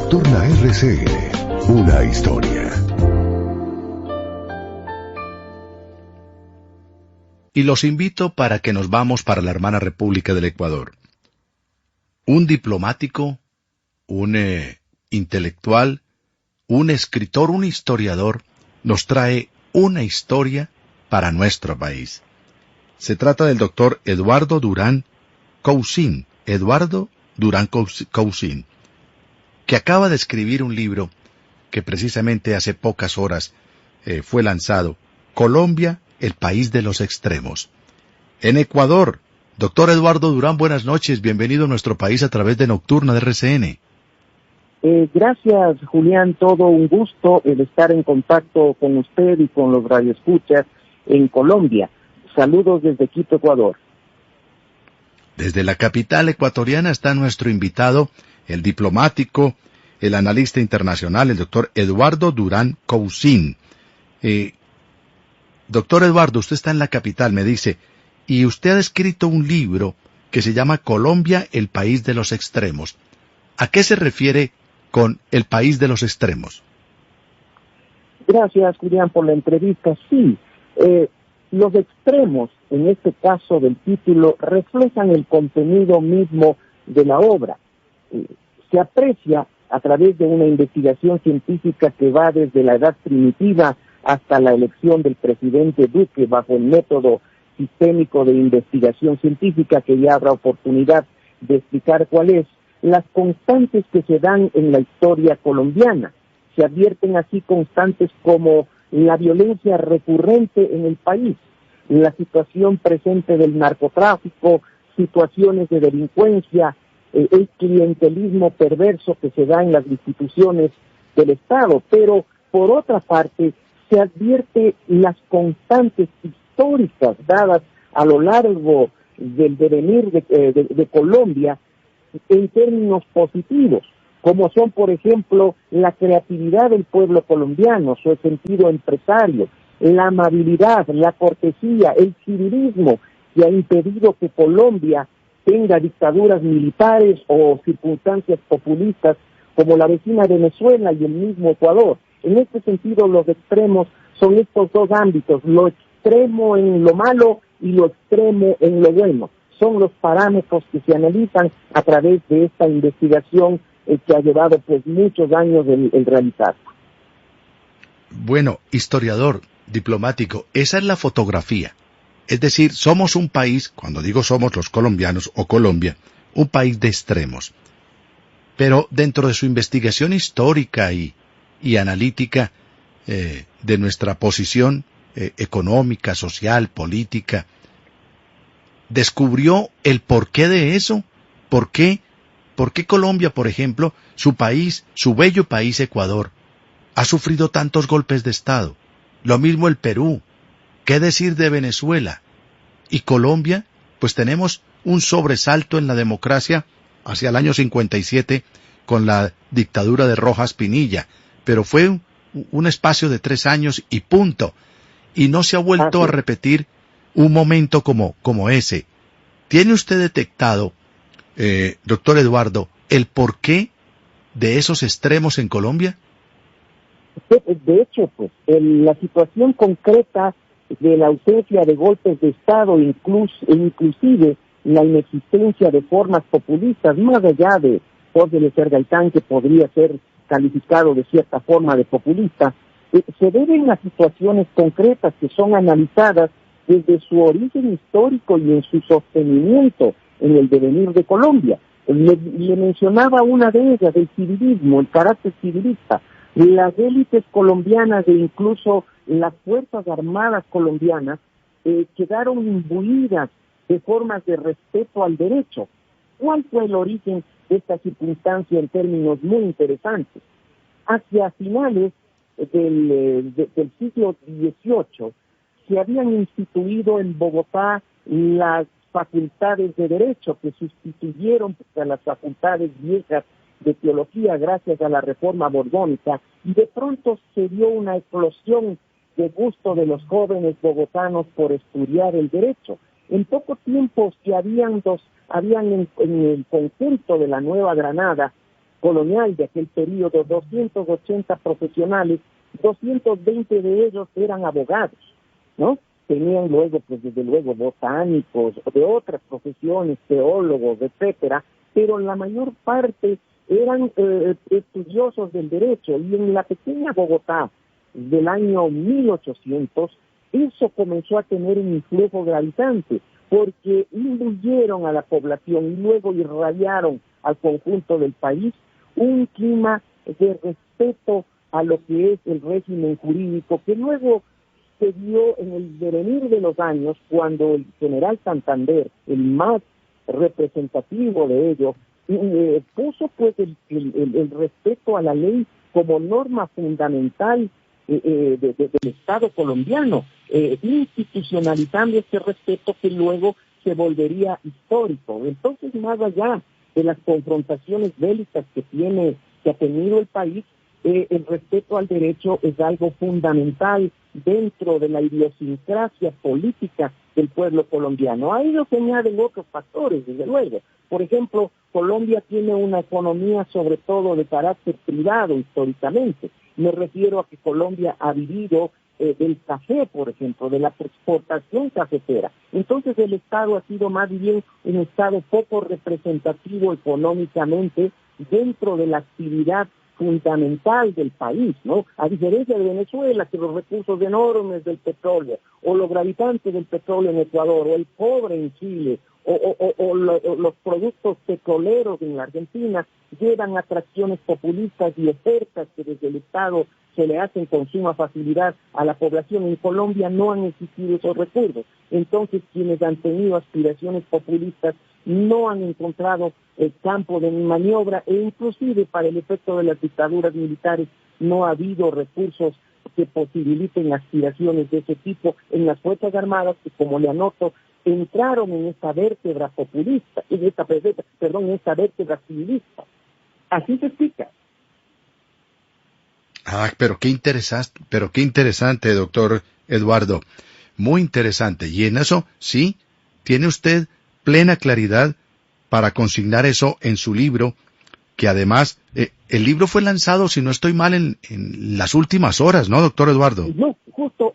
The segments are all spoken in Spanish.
Nocturna RCN, una historia. Y los invito para que nos vamos para la hermana República del Ecuador. Un diplomático, un intelectual, un escritor, un historiador, nos trae una historia para nuestro país. Se trata del doctor Eduardo Durán Cousin, que acaba de escribir un libro que precisamente hace pocas horas fue lanzado, Colombia, el país de los extremos. En Ecuador, doctor Eduardo Durán, buenas noches, bienvenido a nuestro país a través de Nocturna de RCN. Gracias, Julián, todo un gusto el estar en contacto con usted y con los radioescuchas en Colombia. Saludos desde Quito, Ecuador. Desde la capital ecuatoriana está nuestro invitado, el diplomático, el analista internacional, el doctor Eduardo Durán Cousin. Doctor Eduardo, usted está en la capital, me dice, y usted ha escrito un libro que se llama Colombia, el país de los extremos. ¿A qué se refiere con el país de los extremos? Gracias, Julián, por la entrevista. Sí, los extremos, en este caso del título, reflejan el contenido mismo de la obra. Se aprecia a través de una investigación científica que va desde la edad primitiva hasta la elección del presidente Duque bajo el método sistémico de investigación científica, que ya habrá oportunidad de explicar cuál es, las constantes que se dan en la historia colombiana. Se advierten así constantes como la violencia recurrente en el país, la situación presente del narcotráfico, situaciones de delincuencia, el clientelismo perverso que se da en las instituciones del Estado, pero por otra parte se advierte las constantes históricas dadas a lo largo del devenir de Colombia en términos positivos, como son, por ejemplo, la creatividad del pueblo colombiano, su sentido empresario, la amabilidad, la cortesía, el civilismo, que ha impedido que Colombia tenga dictaduras militares o circunstancias populistas como la vecina Venezuela y el mismo Ecuador. En este sentido, los extremos son estos dos ámbitos, lo extremo en lo malo y lo extremo en lo bueno. Son los parámetros que se analizan a través de esta investigación que ha llevado pues muchos años el realizar. Bueno, historiador, diplomático, esa es la fotografía. Es decir, somos un país, cuando digo somos los colombianos o Colombia, un país de extremos. Pero dentro de su investigación histórica y analítica de nuestra posición económica, social, política, ¿descubrió el porqué de eso? ¿Por qué Colombia, por ejemplo, su país, su bello país Ecuador, ha sufrido tantos golpes de Estado? Lo mismo el Perú. ¿Qué decir de Venezuela? Y Colombia, pues tenemos un sobresalto en la democracia hacia el año 57 con la dictadura de Rojas Pinilla, pero fue un espacio de 3 años y punto. Y no se ha vuelto a repetir un momento como ese. ¿Tiene usted detectado, doctor Eduardo, el porqué de esos extremos en Colombia? De hecho, pues, la situación concreta de la ausencia de golpes de Estado, inclusive la inexistencia de formas populistas, más allá de Jorge Eliezer Gaitán, que podría ser calificado de cierta forma de populista, se deben a situaciones concretas que son analizadas desde su origen histórico y en su sostenimiento en el devenir de Colombia. Le mencionaba una de ellas, el civilismo, el carácter civilista. Las élites colombianas e incluso las Fuerzas Armadas colombianas quedaron imbuidas de formas de respeto al derecho. ¿Cuál fue el origen de esta circunstancia en términos muy interesantes? Hacia finales del siglo XVIII se habían instituido en Bogotá las facultades de derecho que sustituyeron a las facultades viejas de teología gracias a la reforma borbónica, y de pronto se dio una explosión de gusto de los jóvenes bogotanos por estudiar el derecho. En poco tiempo habían en el conjunto de la Nueva Granada colonial de aquel periodo, 280 profesionales, 220 de ellos eran abogados, ¿no? Tenían luego, pues desde luego, botánicos, de otras profesiones, teólogos, etcétera, pero la mayor parte eran estudiosos del derecho, y en la pequeña Bogotá del año 1800, eso comenzó a tener un influjo gravitante, porque induyeron a la población y luego irradiaron al conjunto del país un clima de respeto a lo que es el régimen jurídico, que luego se dio en el devenir de los años, cuando el general Santander, el más representativo de ellos, puso pues el respeto a la ley como norma fundamental del Estado colombiano, institucionalizando este respeto que luego se volvería histórico. Entonces, más allá de las confrontaciones bélicas que ha tenido el país, el respeto al derecho es algo fundamental dentro de la idiosincrasia política del pueblo colombiano. A ello se añaden otros factores, desde luego. Por ejemplo, Colombia tiene una economía sobre todo de carácter privado históricamente. Me refiero a que Colombia ha vivido del café, por ejemplo, de la exportación cafetera. Entonces el Estado ha sido más bien un Estado poco representativo económicamente dentro de la actividad fundamental del país, ¿no? A diferencia de Venezuela, que los recursos enormes del petróleo, o lo gravitante del petróleo en Ecuador, o el cobre en Chile, o los productos petroleros en la Argentina, llevan atracciones populistas y ofertas que desde el Estado se le hacen con suma facilidad a la población. En Colombia no han existido esos recursos. Entonces, quienes han tenido aspiraciones populistas no han encontrado el campo de maniobra, e inclusive para el efecto de las dictaduras militares no ha habido recursos que posibiliten aspiraciones de ese tipo en las Fuerzas Armadas, que, como le anoto, entraron en esta vértebra populista, en esta vértebra civilista. Así se explica. Ah, pero qué interesante, doctor Eduardo. Muy interesante. Y en eso, sí, tiene usted plena claridad para consignar eso en su libro, que además, el libro fue lanzado, si no estoy mal, en las últimas horas, ¿no, doctor Eduardo? No, justo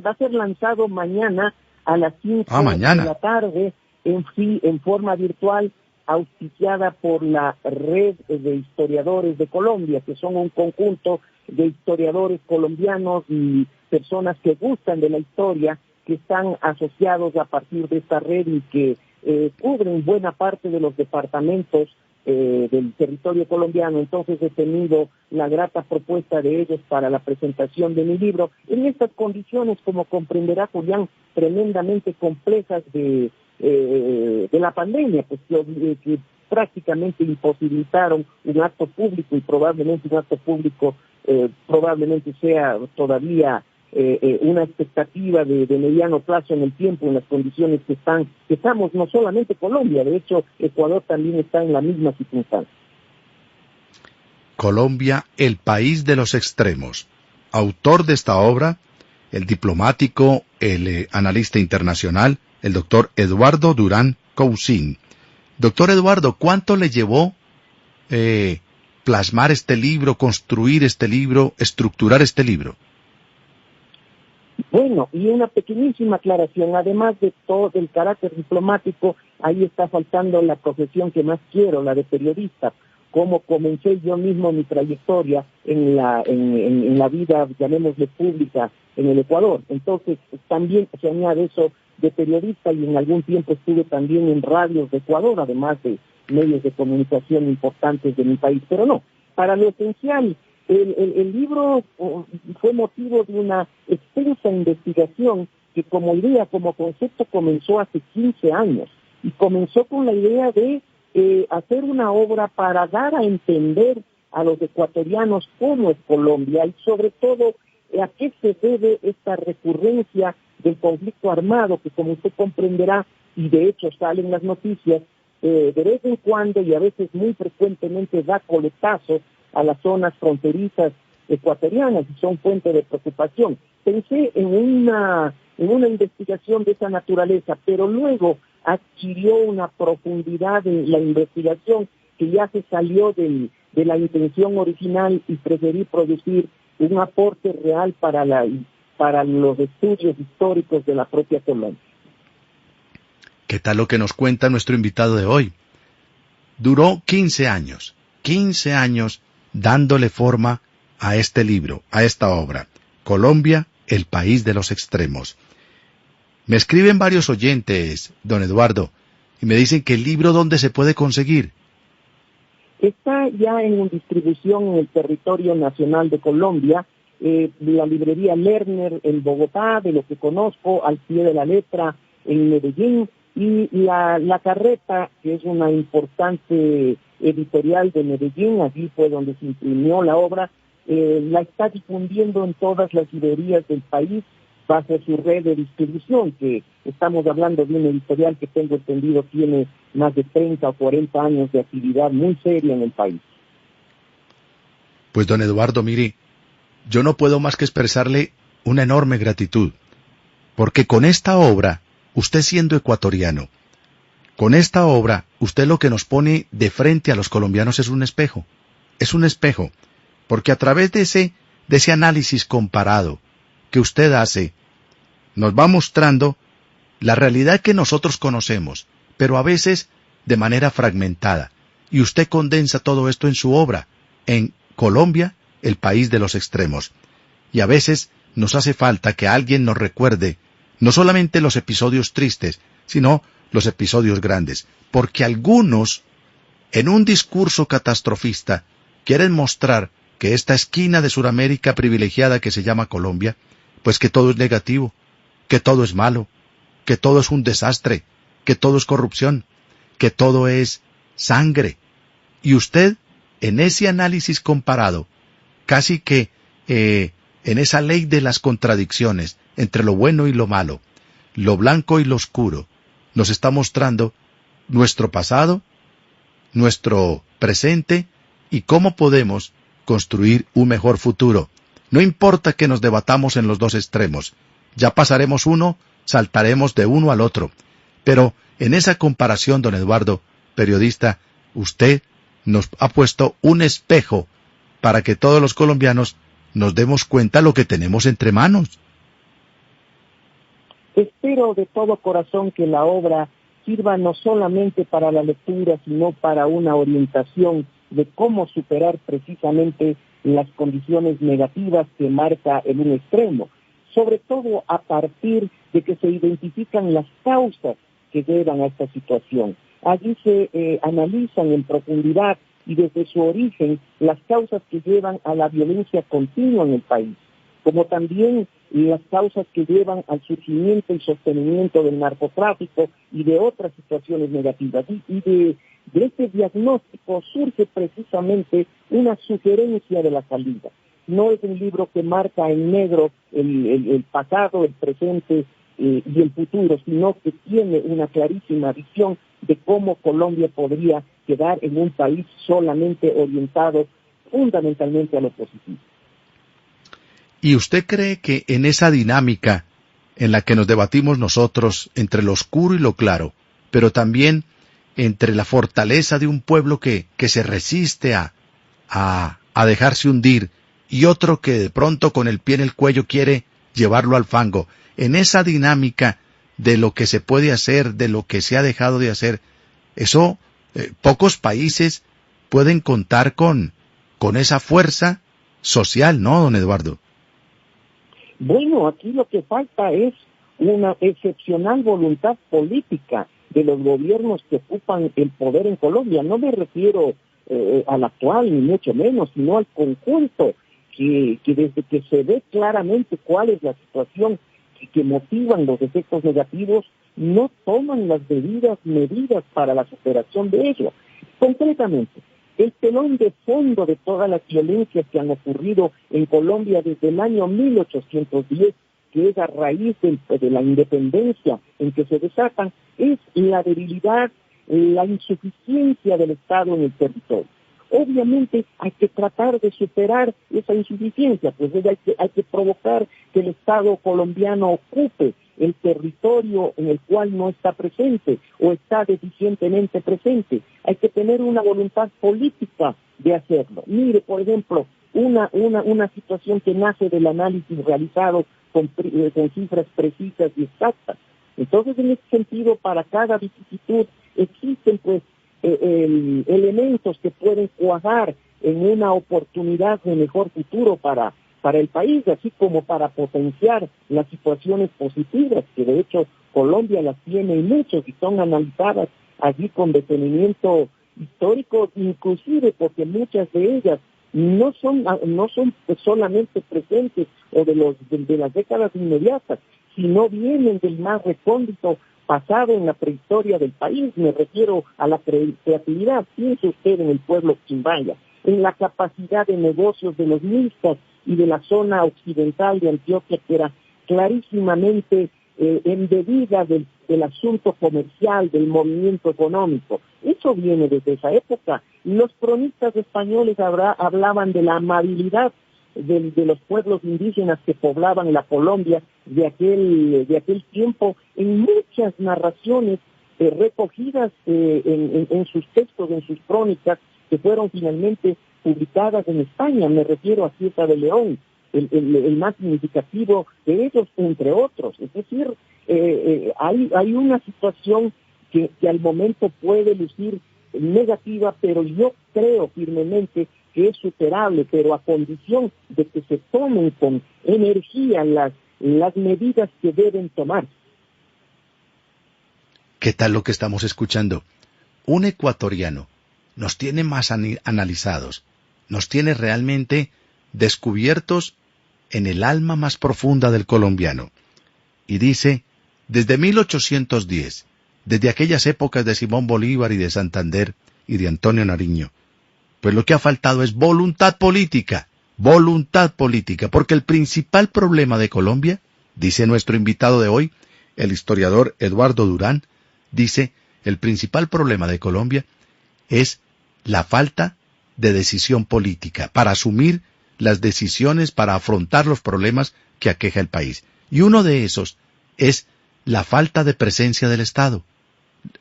va a ser lanzado mañana a las 5 mañana de la tarde, en forma virtual, auspiciada por la Red de Historiadores de Colombia, que son un conjunto de historiadores colombianos y personas que gustan de la historia, que están asociados a partir de esta red y que cubren buena parte de los departamentos del territorio colombiano. Entonces he tenido la grata propuesta de ellos para la presentación de mi libro en estas condiciones, como comprenderá Julián, tremendamente complejas de la pandemia, pues que prácticamente imposibilitaron un acto público, y probablemente un acto público probablemente sea todavía una expectativa de mediano plazo en el tiempo, en las condiciones que estamos, no solamente Colombia, de hecho Ecuador también está en la misma circunstancia. Colombia, el país de los extremos. Autor de esta obra, el diplomático, el analista internacional, el doctor Eduardo Durán Cousin. Doctor Eduardo, ¿cuánto le llevó plasmar este libro, construir este libro, estructurar este libro? Bueno, y una pequeñísima aclaración, además de todo el carácter diplomático, ahí está faltando la profesión que más quiero, la de periodista. Como comencé yo mismo mi trayectoria en la vida, llamémosle, pública en el Ecuador. Entonces, también se añade eso de periodista, y en algún tiempo estuve también en radios de Ecuador, además de medios de comunicación importantes de mi país. Pero no, para lo esencial, el libro fue motivo de una extensa investigación que, como idea, como concepto, comenzó hace 15 años. Y comenzó con la idea de hacer una obra para dar a entender a los ecuatorianos cómo es Colombia, y sobre todo a qué se debe esta recurrencia del conflicto armado, que, como usted comprenderá, y de hecho salen las noticias, de vez en cuando y a veces muy frecuentemente da coletazos a las zonas fronterizas ecuatorianas, y son fuente de preocupación. Pensé en una investigación de esa naturaleza, pero luego adquirió una profundidad en la investigación que ya se salió del de la intención original y preferir producir un aporte real para los estudios históricos de la propia Colombia. ¿Qué tal lo que nos cuenta nuestro invitado de hoy? Duró 15 años dándole forma a este libro, a esta obra, Colombia, el país de los extremos. Me escriben varios oyentes, don Eduardo, y me dicen que el libro, ¿dónde se puede conseguir? Está ya en distribución en el territorio nacional de Colombia, la librería Lerner en Bogotá, de lo que conozco, Al Pie de la Letra en Medellín, y la Carreta, que es una importante editorial de Medellín, allí fue donde se imprimió la obra, la está difundiendo en todas las librerías del país bajo su red de distribución, que estamos hablando de una editorial que tengo entendido tiene más de 30 o 40 años de actividad muy seria en el país. Pues don Eduardo, mire, yo no puedo más que expresarle una enorme gratitud, porque con esta obra, usted siendo ecuatoriano, con esta obra, usted lo que nos pone de frente a los colombianos es un espejo, porque a través de ese análisis comparado que usted hace, nos va mostrando la realidad que nosotros conocemos, pero a veces de manera fragmentada, y usted condensa todo esto en su obra, en Colombia, el país de los extremos. Y a veces nos hace falta que alguien nos recuerde no solamente los episodios tristes, sino los episodios grandes, porque algunos, en un discurso catastrofista, quieren mostrar que esta esquina de Sudamérica privilegiada que se llama Colombia, pues que todo es negativo, que todo es malo, que todo es un desastre, que todo es corrupción, que todo es sangre. Y usted, en ese análisis comparado, casi que en esa ley de las contradicciones entre lo bueno y lo malo, lo blanco y lo oscuro, nos está mostrando nuestro pasado, nuestro presente y cómo podemos construir un mejor futuro. No importa que nos debatamos en los dos extremos, ya pasaremos uno, saltaremos de uno al otro. Pero en esa comparación, don Eduardo, periodista, usted nos ha puesto un espejo para que todos los colombianos nos demos cuenta lo que tenemos entre manos. Espero de todo corazón que la obra sirva no solamente para la lectura, sino para una orientación de cómo superar precisamente las condiciones negativas que marca en un extremo, sobre todo a partir de que se identifican las causas que llevan a esta situación. Allí se analizan en profundidad y desde su origen las causas que llevan a la violencia continua en el país, como también las causas que llevan al surgimiento y sostenimiento del narcotráfico y de otras situaciones negativas. Y de este diagnóstico surge precisamente una sugerencia de la salida. No es un libro que marca en negro el pasado, el presente y el futuro, sino que tiene una clarísima visión de cómo Colombia podría quedar en un país solamente orientado fundamentalmente a lo positivo. ¿Y usted cree que en esa dinámica en la que nos debatimos nosotros entre lo oscuro y lo claro, pero también entre la fortaleza de un pueblo que se resiste a dejarse hundir y otro que de pronto con el pie en el cuello quiere llevarlo al fango, en esa dinámica de lo que se puede hacer, de lo que se ha dejado de hacer, eso pocos países pueden contar con esa fuerza social, ¿no, don Eduardo? Bueno, aquí lo que falta es una excepcional voluntad política de los gobiernos que ocupan el poder en Colombia. No me refiero al actual, ni mucho menos, sino al conjunto, que desde que se ve claramente cuál es la situación que motivan los efectos negativos, no toman las debidas medidas para la superación de ello. Concretamente, el telón de fondo de todas las violencias que han ocurrido en Colombia desde el año 1810, que es a raíz de la independencia en que se desatan, es la debilidad, la insuficiencia del Estado en el territorio. Obviamente hay que tratar de superar esa insuficiencia, pues hay que provocar que el Estado colombiano ocupe el territorio en el cual no está presente o está deficientemente presente. Hay que tener una voluntad política de hacerlo. Mire, por ejemplo, una situación que nace del análisis realizado con cifras precisas y exactas. Entonces, en ese sentido, para cada vicisitud existen pues elementos que pueden cuajar en una oportunidad de mejor futuro para el país, así como para potenciar las situaciones positivas, que de hecho Colombia las tiene y muchos, y son analizadas allí con detenimiento histórico, inclusive porque muchas de ellas no son solamente presentes o de las décadas inmediatas, sino vienen del más recóndito pasado en la prehistoria del país. Me refiero a la creatividad. Piense usted en el pueblo quimbaya, en la capacidad de negocios de los mixtas y de la zona occidental de Antioquia, que era clarísimamente embebida del asunto comercial, del movimiento económico. Eso viene desde esa época. Los cronistas españoles hablaban de la amabilidad de los pueblos indígenas que poblaban la Colombia de aquel tiempo, en muchas narraciones recogidas en sus textos, en sus crónicas, que fueron finalmente publicadas en España. Me refiero a Cieza de León, el más significativo de ellos, entre otros. Es decir, hay una situación que al momento puede lucir negativa, pero yo creo firmemente que es superable, pero a condición de que se tomen con energía las medidas que deben tomar. ¿Qué tal lo que estamos escuchando? Un ecuatoriano nos tiene más analizados, nos tiene realmente descubiertos en el alma más profunda del colombiano. Y dice, desde 1810, desde aquellas épocas de Simón Bolívar y de Santander y de Antonio Nariño, pues lo que ha faltado es voluntad política, porque el principal problema de Colombia, dice nuestro invitado de hoy, el historiador Eduardo Durán, dice, el principal problema de Colombia es la falta de decisión política para asumir las decisiones, para afrontar los problemas que aqueja el país. Y uno de esos es la falta de presencia del Estado.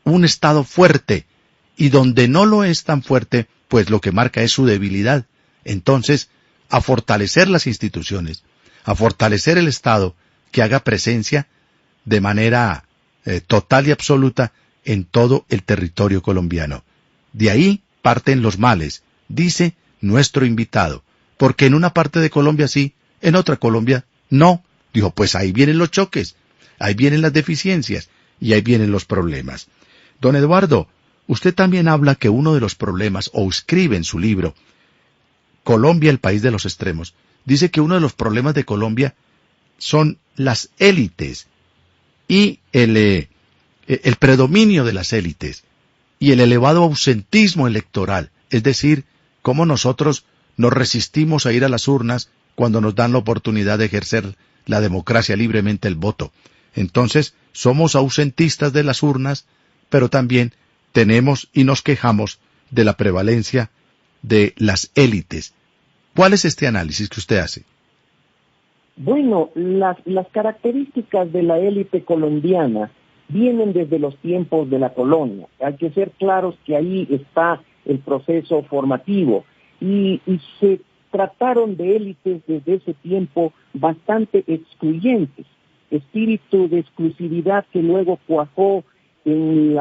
Un Estado fuerte, y donde no lo es tan fuerte, pues lo que marca es su debilidad. Entonces, a fortalecer las instituciones, a fortalecer el Estado, que haga presencia de manera total y absoluta en todo el territorio colombiano. De ahí parten los males, dice nuestro invitado, porque en una parte de Colombia sí, en otra Colombia no. Dijo, pues ahí vienen los choques, ahí vienen las deficiencias y ahí vienen los problemas. Don Eduardo, usted también habla que uno de los problemas, o escribe en su libro, Colombia, el país de los extremos, dice que uno de los problemas de Colombia son las élites y el predominio de las élites y el elevado ausentismo electoral, es decir, cómo nosotros nos resistimos a ir a las urnas cuando nos dan la oportunidad de ejercer la democracia libremente, el voto. Entonces, somos ausentistas de las urnas, pero también tenemos y nos quejamos de la prevalencia de las élites. ¿Cuál es este análisis que usted hace? Bueno, las características de la élite colombiana vienen desde los tiempos de la colonia. Hay que ser claros que ahí está el proceso formativo y se trataron de élites desde ese tiempo bastante excluyentes, espíritu de exclusividad que luego cuajó en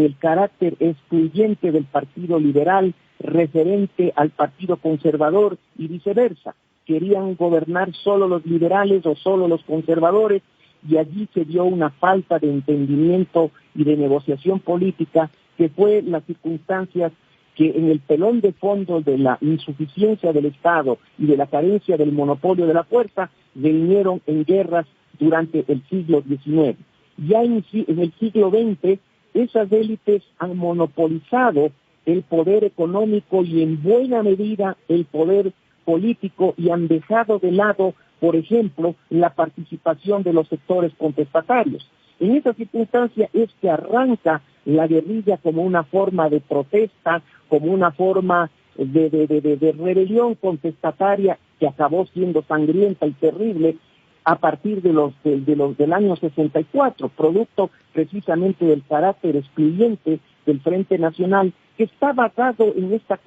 el carácter excluyente del Partido Liberal referente al Partido Conservador y viceversa. Querían gobernar solo los liberales o solo los conservadores, y allí se dio una falta de entendimiento y de negociación política, que fue las circunstancias que en el telón de fondo de la insuficiencia del Estado y de la carencia del monopolio de la fuerza, vinieron en guerras durante el siglo XIX. Ya en el siglo XX, esas élites han monopolizado el poder económico y en buena medida el poder político, y han dejado de lado, por ejemplo, la participación de los sectores contestatarios. En esa circunstancia es que arranca la guerrilla como una forma de protesta, como una forma de rebelión contestataria que acabó siendo sangrienta y terrible a partir del año 64, producto precisamente del carácter excluyente del Frente Nacional que está basado en esta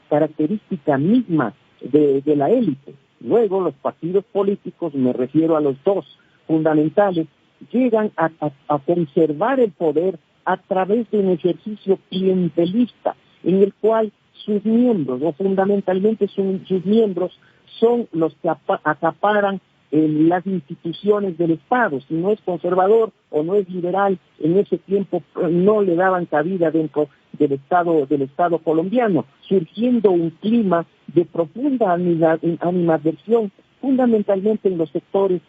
característica misma de la élite. Luego los partidos políticos, me refiero a los dos fundamentales, llegan a conservar el poder a través de un ejercicio clientelista en el cual sus miembros, o fundamentalmente sus miembros, son los que acaparan las instituciones del Estado. Si no es conservador o no es liberal, en ese tiempo no le daban cabida dentro del Estado colombiano, surgiendo un clima de profunda animadversión, fundamentalmente en los sectores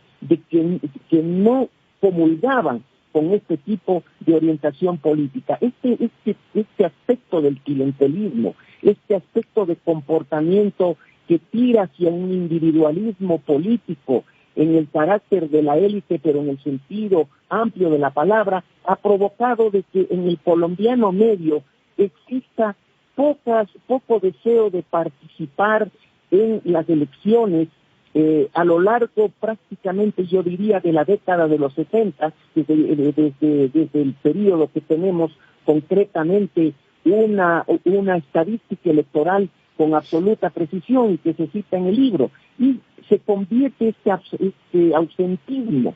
que no comulgaban con este tipo de orientación política. Este aspecto del clientelismo, este aspecto de comportamiento que tira hacia un individualismo político en el carácter de la élite, pero en el sentido amplio de la palabra, ha provocado de que en el colombiano medio exista poco deseo de participar en las elecciones a lo largo prácticamente, yo diría, de la década de los 70, desde el periodo que tenemos concretamente una estadística electoral con absoluta precisión que se cita en el libro, y se convierte este ausentismo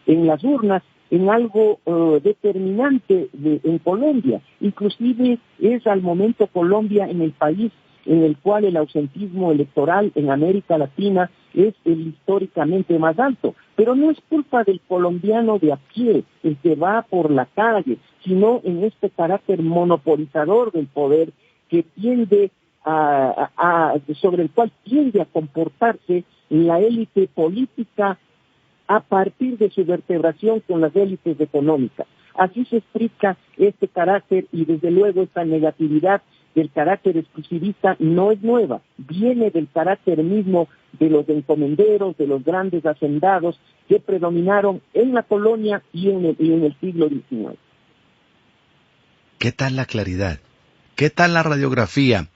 en las urnas en algo determinante en Colombia. Inclusive es al momento Colombia en el país en el cual el ausentismo electoral en América Latina es el históricamente más alto. Pero no es culpa del colombiano de a pie, el que va por la calle, sino en este carácter monopolizador del poder que tiende sobre el cual tiende a comportarse la élite política a partir de su vertebración con las élites económicas. Así se explica este carácter, y desde luego esta negatividad del carácter exclusivista no es nueva, viene del carácter mismo de los encomenderos, de los grandes hacendados que predominaron en la colonia y en el siglo XIX. ¿Qué tal la claridad? ¿Qué tal la radiografía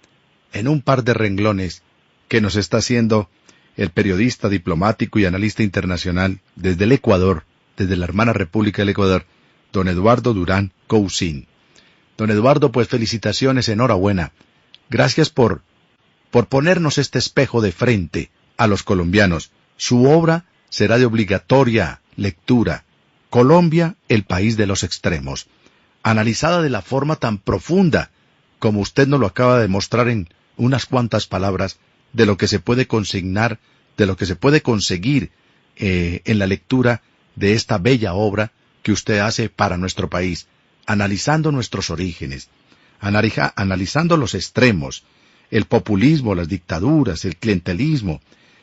en un par de renglones que nos está haciendo el periodista, diplomático y analista internacional desde el Ecuador, desde la hermana República del Ecuador, don Eduardo Durán Cousin? Don Eduardo, pues felicitaciones, enhorabuena. Gracias por ponernos este espejo de frente a los colombianos. Su obra será de obligatoria lectura. Colombia, el país de los extremos. Analizada de la forma tan profunda como usted nos lo acaba de mostrar en unas cuantas palabras, de lo que se puede consignar, de lo que se puede conseguir en la lectura de esta bella obra que usted hace para nuestro país, analizando nuestros orígenes, analizando los extremos, el populismo, las dictaduras, el clientelismo,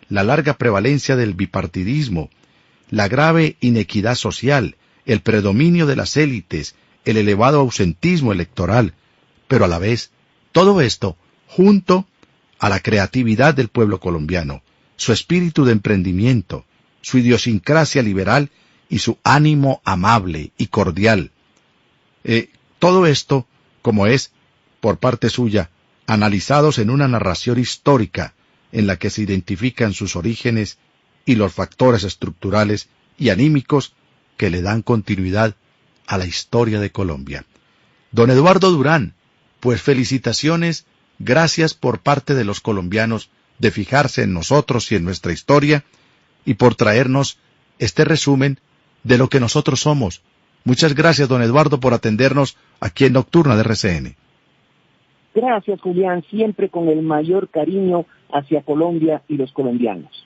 la larga prevalencia del bipartidismo, la grave inequidad social, el predominio de las élites, el elevado ausentismo electoral, pero a la vez, todo esto junto a la creatividad del pueblo colombiano, su espíritu de emprendimiento, su idiosincrasia liberal y su ánimo amable y cordial. Todo esto, como es, por parte suya, analizados en una narración histórica en la que se identifican sus orígenes y los factores estructurales y anímicos que le dan continuidad a la historia de Colombia. Don Eduardo Durán, pues felicitaciones, gracias por parte de los colombianos de fijarse en nosotros y en nuestra historia, y por traernos este resumen de lo que nosotros somos. Muchas gracias, don Eduardo, por atendernos aquí en Nocturna de RCN. Gracias, Julián, siempre con el mayor cariño hacia Colombia y los colombianos.